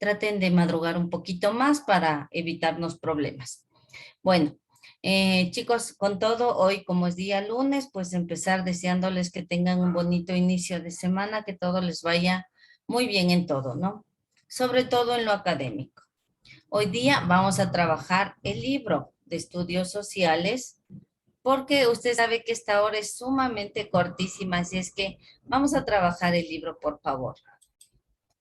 traten de madrugar un poquito más para evitarnos problemas. Bueno, chicos, con todo, hoy como es día lunes, pues empezar deseándoles que tengan un bonito inicio de semana, que todo les vaya muy bien en todo, ¿no? Sobre todo en lo académico. Hoy día vamos a trabajar el libro de estudios sociales, porque usted sabe que esta hora es sumamente cortísima, así es que vamos a trabajar el libro, por favor.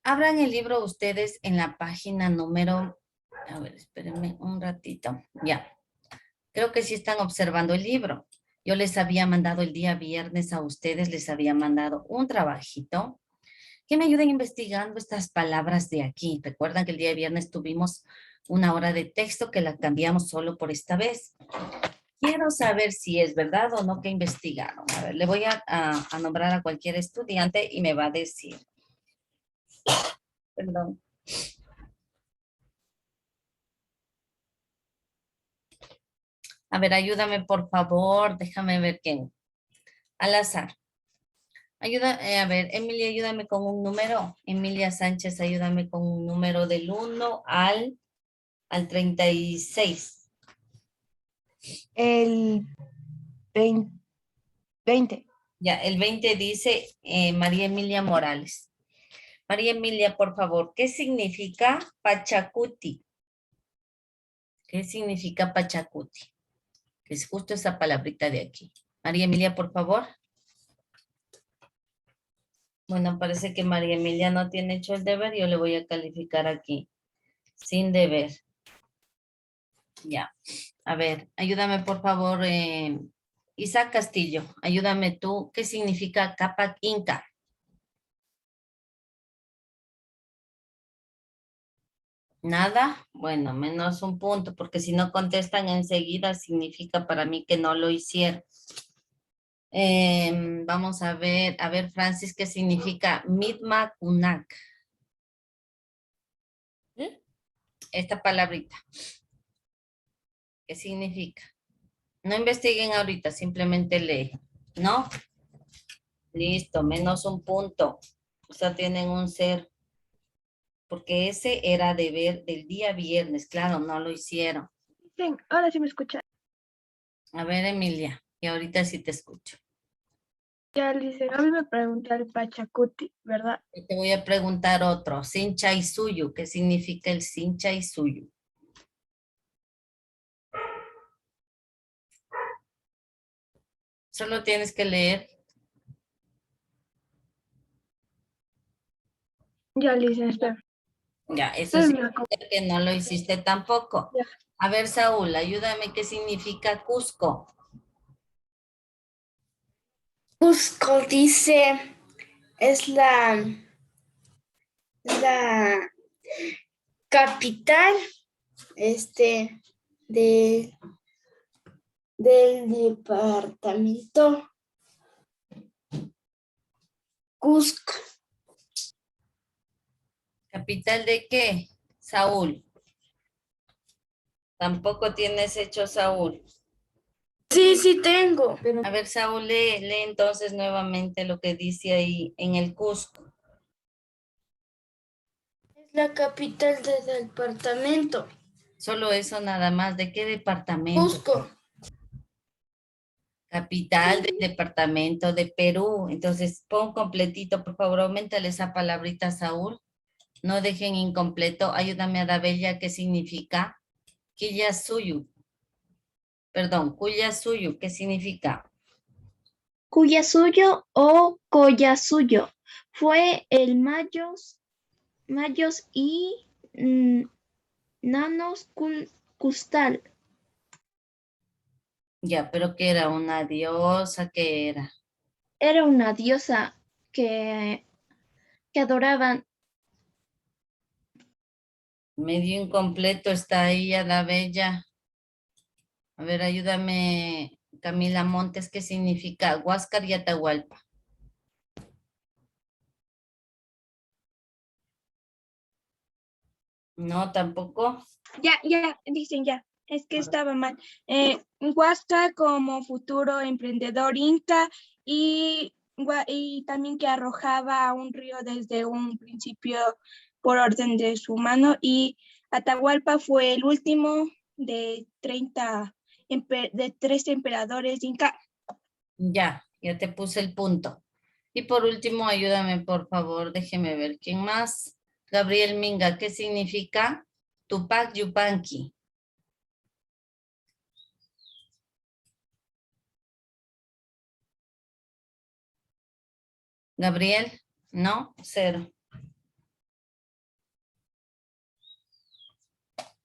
Abran el libro ustedes en la página número, a ver, espérenme un ratito, ya. Creo que sí están observando el libro. Yo les había mandado el día viernes a ustedes, les había mandado un trabajito que me ayuden investigando estas palabras de aquí. Recuerdan que el día viernes tuvimos una hora de texto que la cambiamos solo por esta vez. Quiero saber si es verdad o no que investigaron. A ver, le voy a nombrar a cualquier estudiante y me va a decir. Perdón. A ver, ayúdame por favor, déjame ver quién. Al azar. Ayuda, a ver, Emilia, ayúdame con un número. Emilia Sánchez, ayúdame con un número del 1 al 36. El 20. Ya, el 20 dice María Emilia Morales. María Emilia, por favor, ¿qué significa Pachacuti? ¿Qué significa Pachacuti? Que es justo esa palabrita de aquí. María Emilia, por favor. Bueno, parece que María Emilia no tiene hecho el deber. Yo le voy a calificar aquí. Sin deber. Ya. A ver, ayúdame, por favor, Isaac Castillo. Ayúdame tú. ¿Qué significa Capac Inca? Nada. Bueno, menos un punto, porque si no contestan enseguida, significa para mí que no lo hicieron. Vamos a ver, Francis, ¿qué significa Mitmacunac? Esta palabrita. ¿Qué significa? No investiguen ahorita, simplemente lee. ¿No? Listo, menos un punto. O sea, tienen un 0. Porque ese era deber del día viernes. Claro, no lo hicieron. Bien, ahora sí me escucha. A ver, Emilia, y ahorita sí te escucho. Ya, Lice, a mí me preguntó el Pachacuti, ¿verdad? Y te voy a preguntar otro. Sincha y suyo. ¿Qué significa el sincha y suyo? Solo tienes que leer. Ya, Lice, espera. Ya, eso sí, que no lo hiciste tampoco. Ya. A ver, Saúl, ayúdame, ¿qué significa Cusco? Cusco dice, es la capital de, del departamento Cusco. ¿Capital de qué? Saúl. Tampoco tienes hecho Saúl. Sí, sí tengo. A ver, Saúl, lee entonces nuevamente lo que dice ahí en el Cusco. Es la capital del departamento Solo eso nada más. ¿De qué departamento? Cusco. Capital del departamento de Perú. Entonces, pon completito, por favor, aumentale esa palabrita, Saúl. No dejen incompleto. Ayúdame a Dabella, ¿qué significa? Quillasuyu. Perdón, Cuyasuyu, ¿qué significa? Cuyasuyo o Collasuyo fue el Mayos y Nanos Custal. Ya, pero ¿qué era? ¿Una diosa? ¿Qué era? Era una diosa que adoraban. Medio incompleto está ahí a la bella. A ver, ayúdame, Camila Montes, ¿qué significa Huáscar y Atahualpa? No, tampoco. Ya, dicen ya. Es que estaba mal. Huasca como futuro emprendedor inca y también que arrojaba a un río desde un principio por orden de su mano y Atahualpa fue el último de 3 emperadores Inca. Ya te puse el punto. Y por último, ayúdame, por favor, déjeme ver quién más. Gabriel Minga, ¿qué significa Tupac Yupanqui? Gabriel, no, 0.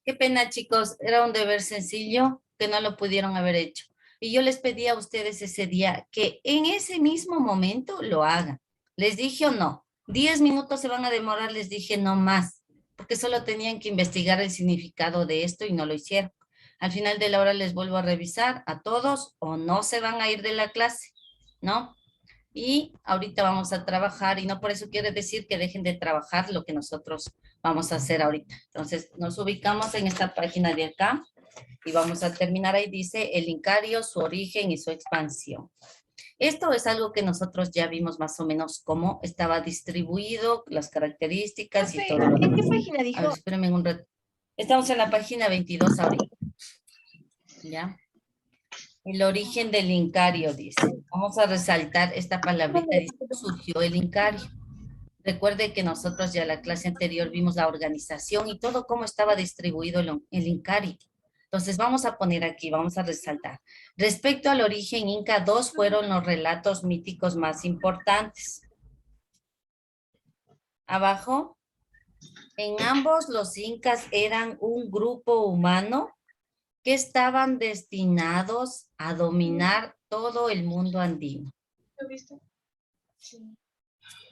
Qué pena, chicos, era un deber sencillo que no lo pudieron haber hecho. Y yo les pedí a ustedes ese día que en ese mismo momento lo hagan. ¿Les dije o no? 10 minutos se van a demorar, les dije no más, porque solo tenían que investigar el significado de esto y no lo hicieron. Al final de la hora les vuelvo a revisar a todos o no se van a ir de la clase, ¿no? Y ahorita vamos a trabajar y no por eso quiere decir que dejen de trabajar lo que nosotros vamos a hacer ahorita. Entonces nos ubicamos en esta página de acá y vamos a terminar ahí, dice el Incario, su origen y su expansión. Esto es algo que nosotros ya vimos más o menos cómo estaba distribuido, las características y todo. ¿En qué página dijo? A ver, espérenme un rato. Estamos en la página 22 ahorita. ¿Ya? El origen del Incario, dice. Vamos a resaltar esta palabrita, dice, surgió el Incario. Recuerde que nosotros ya en la clase anterior vimos la organización y todo cómo estaba distribuido el Incario. Entonces vamos a poner aquí, vamos a resaltar. Respecto al origen inca, 2 fueron los relatos míticos más importantes. Abajo, en ambos los incas eran un grupo humano que estaban destinados a dominar todo el mundo andino. ¿Lo viste? Sí.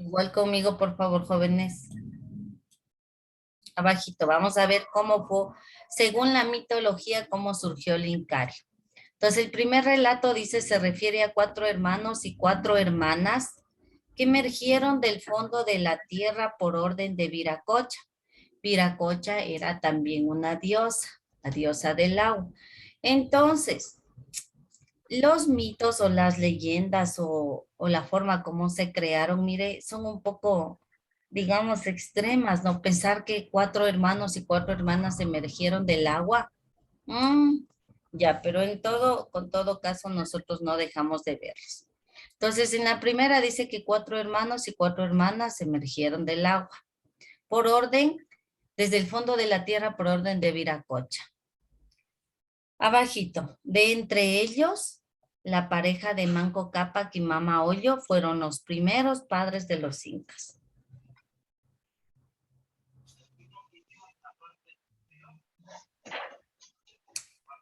Igual conmigo, por favor, jóvenes. Abajito, vamos a ver cómo fue, según la mitología, cómo surgió el Incario. Entonces, el primer relato dice, se refiere a 4 hermanos y 4 hermanas que emergieron del fondo de la tierra por orden de Viracocha. Viracocha era también una diosa, la diosa del agua. Entonces, los mitos o las leyendas o la forma como se crearon, mire, son un poco, digamos, extremas, ¿no? Pensar que 4 hermanos y 4 hermanas emergieron del agua. Ya, pero con todo caso, nosotros no dejamos de verlos. Entonces, en la primera dice que 4 hermanos y 4 hermanas emergieron del agua. Por orden, desde el fondo de la tierra, por orden de Viracocha. Abajito, de entre ellos, la pareja de Manco Cápac y Mama Olllo fueron los primeros padres de los incas.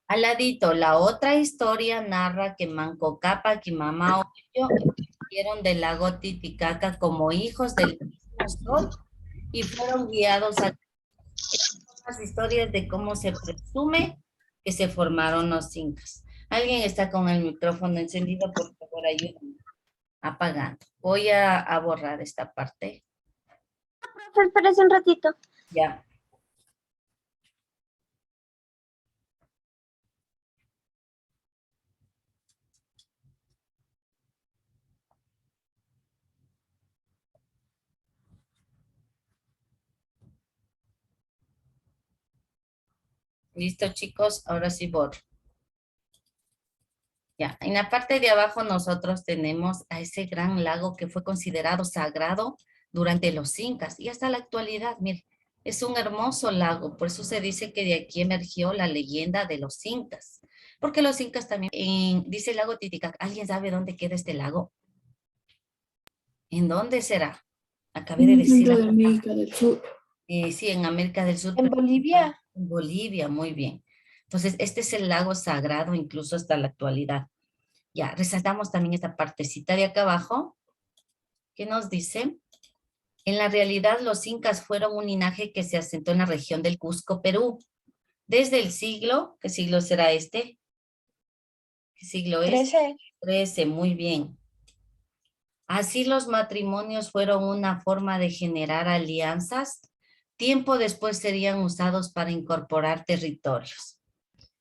Al ladito, la otra historia narra que Manco Cápac y Mama Olllo emergieron del lago Titicaca como hijos del mismo sol y fueron guiados a las historias de cómo se presume que se formaron los incas. ¿Alguien está con el micrófono encendido? Por favor, ayúdenme. Apagando. Voy a borrar esta parte. Profe, espérese un ratito. Ya. Listo, chicos, ahora sí borro. Ya, en la parte de abajo nosotros tenemos a ese gran lago que fue considerado sagrado durante los incas y hasta la actualidad, mire, es un hermoso lago, por eso se dice que de aquí emergió la leyenda de los incas, porque los incas también, dice el lago Titicaca, ¿alguien sabe dónde queda este lago? ¿En dónde será? Acabé de decir. En América del Sur. Sí, en América del Sur. ¿En Bolivia? En Bolivia, muy bien. Entonces, este es el lago sagrado incluso hasta la actualidad. Ya, resaltamos también esta partecita de acá abajo, que nos dice, en la realidad los incas fueron un linaje que se asentó en la región del Cusco, Perú. Desde el siglo, ¿qué siglo será este? ¿Qué siglo es? 13. 13, muy bien. Así los matrimonios fueron una forma de generar alianzas. Tiempo después serían usados para incorporar territorios.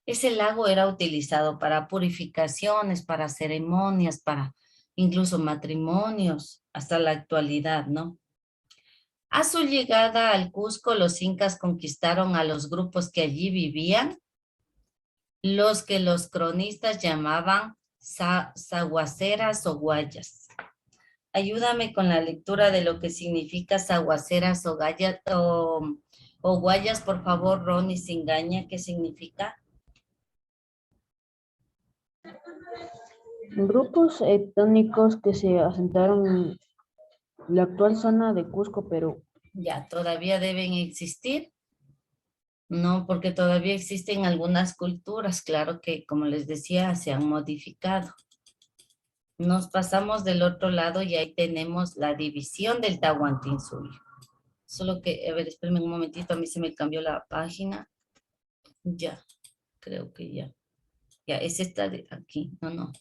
Ese lago era utilizado para purificaciones, para ceremonias, para incluso matrimonios, hasta la actualidad, ¿no? A su llegada al Cusco, los incas conquistaron a los grupos que allí vivían, los que los cronistas llamaban saguaceras o guayas. Ayúdame con la lectura de lo que significa saguaceras o guayas, por favor, Ronnie Singaña, ¿qué significa? Grupos étnicos que se asentaron en la actual zona de Cusco, Perú. Ya, todavía deben existir. No, porque todavía existen algunas culturas, claro que, como les decía, se han modificado. Nos pasamos del otro lado y ahí tenemos la división del Tahuantinsuyo. Solo que, a ver, espérenme un momentito, a mí se me cambió la página. Ya, creo que ya. Ya, es esta de aquí, no.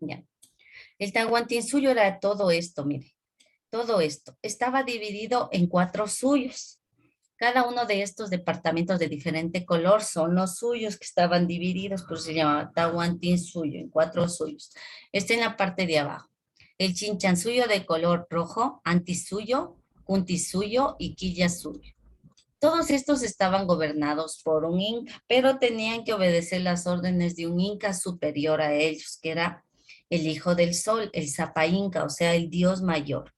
Ya. El Tahuantinsuyo era todo esto, mire. Todo esto. Estaba dividido en 4 suyos. Cada uno de estos departamentos de diferente color son los suyos que estaban divididos, por eso se llama Tahuantinsuyo, en 4 suyos. Está en la parte de abajo. El Chinchansuyo de color rojo, Antisuyo, Cuntisuyo y Quillasuyo. Todos estos estaban gobernados por un inca, pero tenían que obedecer las órdenes de un inca superior a ellos, que era el hijo del sol, el Zapa Inca, o sea, el dios mayor.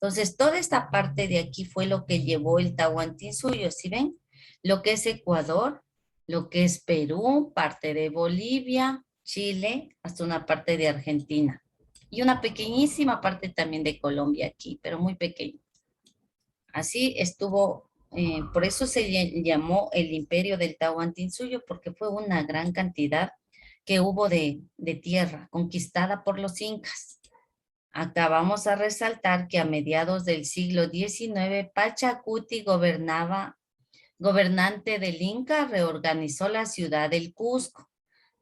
Entonces, toda esta parte de aquí fue lo que llevó el Tahuantinsuyo, ¿sí ven? Lo que es Ecuador, lo que es Perú, parte de Bolivia, Chile, hasta una parte de Argentina. Y una pequeñísima parte también de Colombia aquí, pero muy pequeña. Así estuvo, por eso se llamó el imperio del Tahuantinsuyo, porque fue una gran cantidad que hubo de tierra conquistada por los incas. Acá vamos a resaltar que a mediados del siglo XIX, Pachacuti gobernante del Inca, reorganizó la ciudad del Cusco,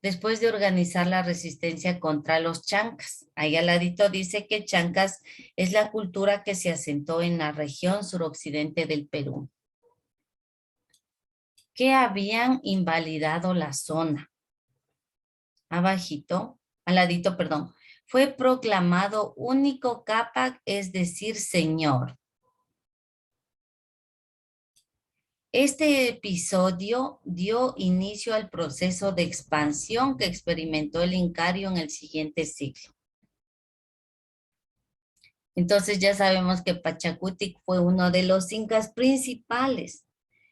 después de organizar la resistencia contra los chancas. Ahí al ladito dice que chancas es la cultura que se asentó en la región suroccidente del Perú, que habían invalidado la zona. Abajito, al ladito, perdón. Fue proclamado único Cápac, es decir, señor. Este episodio dio inicio al proceso de expansión que experimentó el Incario en el siguiente siglo. Entonces ya sabemos que Pachacutic fue uno de los incas principales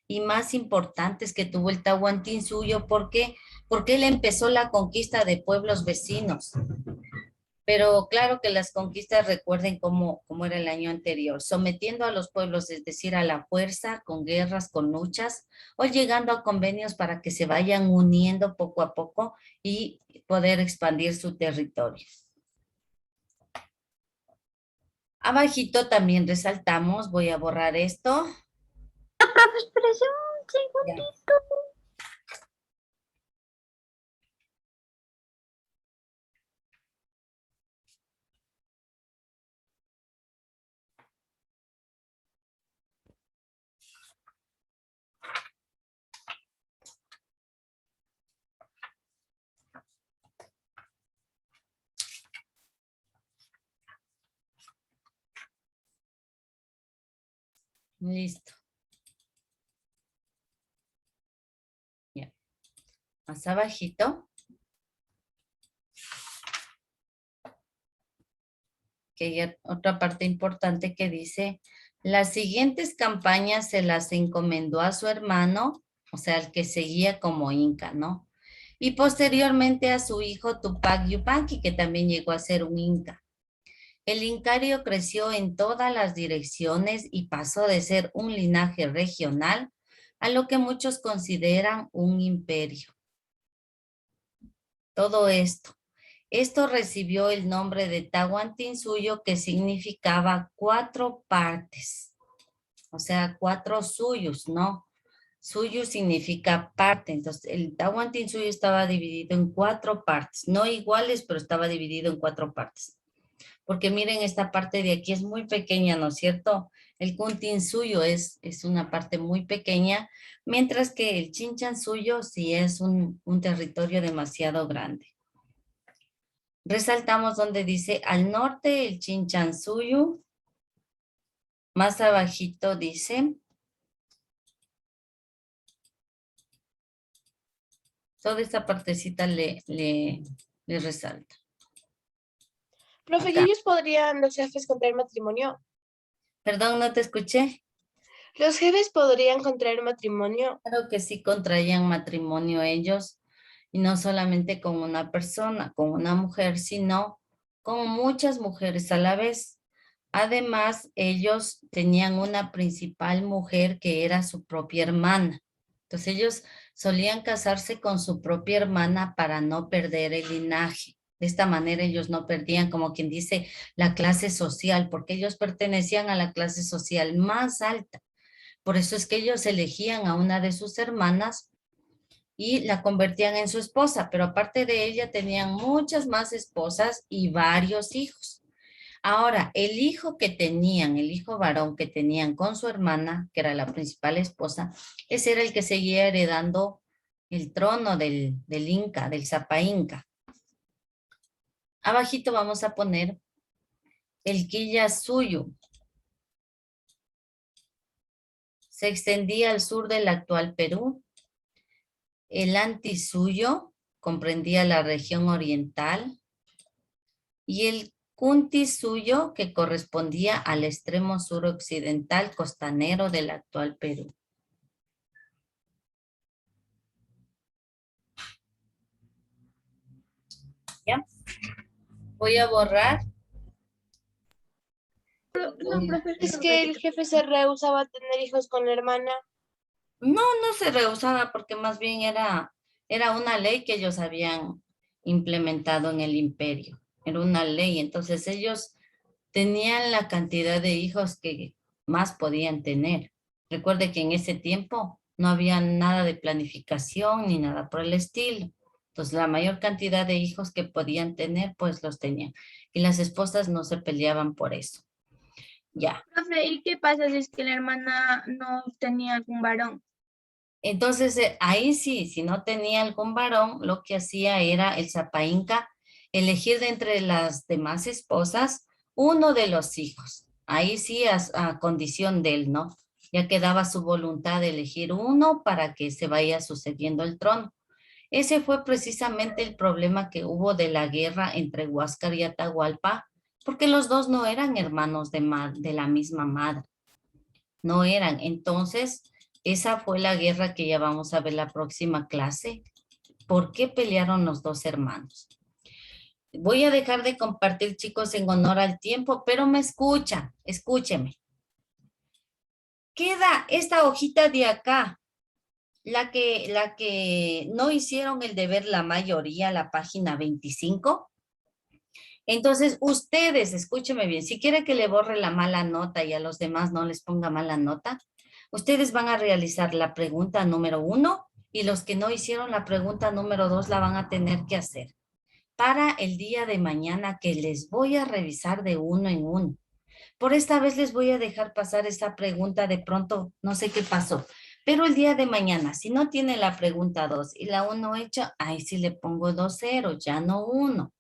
y más importantes que tuvo el Tahuantinsuyo. ¿Por qué? Porque él empezó la conquista de pueblos vecinos. Pero claro que las conquistas, recuerden cómo era el año anterior, sometiendo a los pueblos, es decir, a la fuerza, con guerras, con luchas, o llegando a convenios para que se vayan uniendo poco a poco y poder expandir su territorio. Abajito también resaltamos, voy a borrar esto. Profe, espérese un segundito. Listo. Ya. Más abajito. Que hay otra parte importante que dice, las siguientes campañas se las encomendó a su hermano, o sea, el que seguía como inca, ¿no? Y posteriormente a su hijo Tupac Yupanqui, que también llegó a ser un inca. El incario creció en todas las direcciones y pasó de ser un linaje regional a lo que muchos consideran un imperio. Todo esto recibió el nombre de Tahuantinsuyo, que significaba 4 partes, o sea, 4 suyos, ¿no? Suyo significa parte, entonces el Tahuantinsuyo estaba dividido en 4 partes, no iguales, pero estaba dividido en 4 partes. Porque miren, esta parte de aquí es muy pequeña, ¿no es cierto? El Kuntinsuyo es una parte muy pequeña, mientras que el Chinchansuyo sí es un territorio demasiado grande. Resaltamos donde dice al norte el Chinchansuyo, más abajito dice, toda esta partecita le resalta. Profe, ¿y Acá. ellos podrían, los jefes, contraer matrimonio? Perdón, no te escuché. ¿Los jefes podrían contraer matrimonio? Claro que sí contraían matrimonio ellos, y no solamente con una persona, con una mujer, sino con muchas mujeres a la vez. Además, ellos tenían una principal mujer que era su propia hermana. Entonces ellos solían casarse con su propia hermana para no perder el linaje. De esta manera ellos no perdían, como quien dice, la clase social, porque ellos pertenecían a la clase social más alta. Por eso es que ellos elegían a una de sus hermanas y la convertían en su esposa, pero aparte de ella tenían muchas más esposas y varios hijos. Ahora, el hijo que tenían, el hijo varón que tenían con su hermana, que era la principal esposa, ese era el que seguía heredando el trono del Inca, del Zapa Inca. Abajito vamos a poner el Quillasuyo. Se extendía al sur del actual Perú. El Antisuyo comprendía la región oriental. Y el Kuntisuyo, que correspondía al extremo suroccidental costanero del actual Perú. ¿Ya? Voy a borrar. No, profe, Es que el jefe se rehusaba a tener hijos con la hermana. No se rehusaba porque más bien era una ley que ellos habían implementado en el imperio. Era una ley, entonces ellos tenían la cantidad de hijos que más podían tener. Recuerde que en ese tiempo no había nada de planificación ni nada por el estilo. Entonces la mayor cantidad de hijos que podían tener, pues los tenían. Y las esposas no se peleaban por eso. Ya. profe, ¿y qué pasa si es que la hermana no tenía algún varón? Entonces, ahí sí, si no tenía algún varón, lo que hacía era el Zapa Inca elegir de entre las demás esposas uno de los hijos. Ahí sí a condición de él, ¿no? Ya quedaba su voluntad de elegir uno para que se vaya sucediendo el trono. Ese fue precisamente el problema que hubo de la guerra entre Huáscar y Atahualpa, porque los dos no eran hermanos de la misma madre. No eran. Entonces, esa fue la guerra que ya vamos a ver la próxima clase. ¿Por qué pelearon los dos hermanos? Voy a dejar de compartir, chicos, en honor al tiempo, pero me escuchan, escúcheme. Queda esta hojita de acá, la que no hicieron el deber la mayoría, la página 25. Entonces, ustedes, escúcheme bien, si quiere que le borre la mala nota y a los demás no les ponga mala nota, ustedes van a realizar la pregunta número 1 y los que no hicieron la pregunta número 2 la van a tener que hacer para el día de mañana, que les voy a revisar de uno en uno. Por esta vez les voy a dejar pasar esa pregunta, de pronto no sé qué pasó, pero el día de mañana, si no tiene la pregunta 2 y la 1 hecha, ahí sí le pongo 2-0, ya no 1.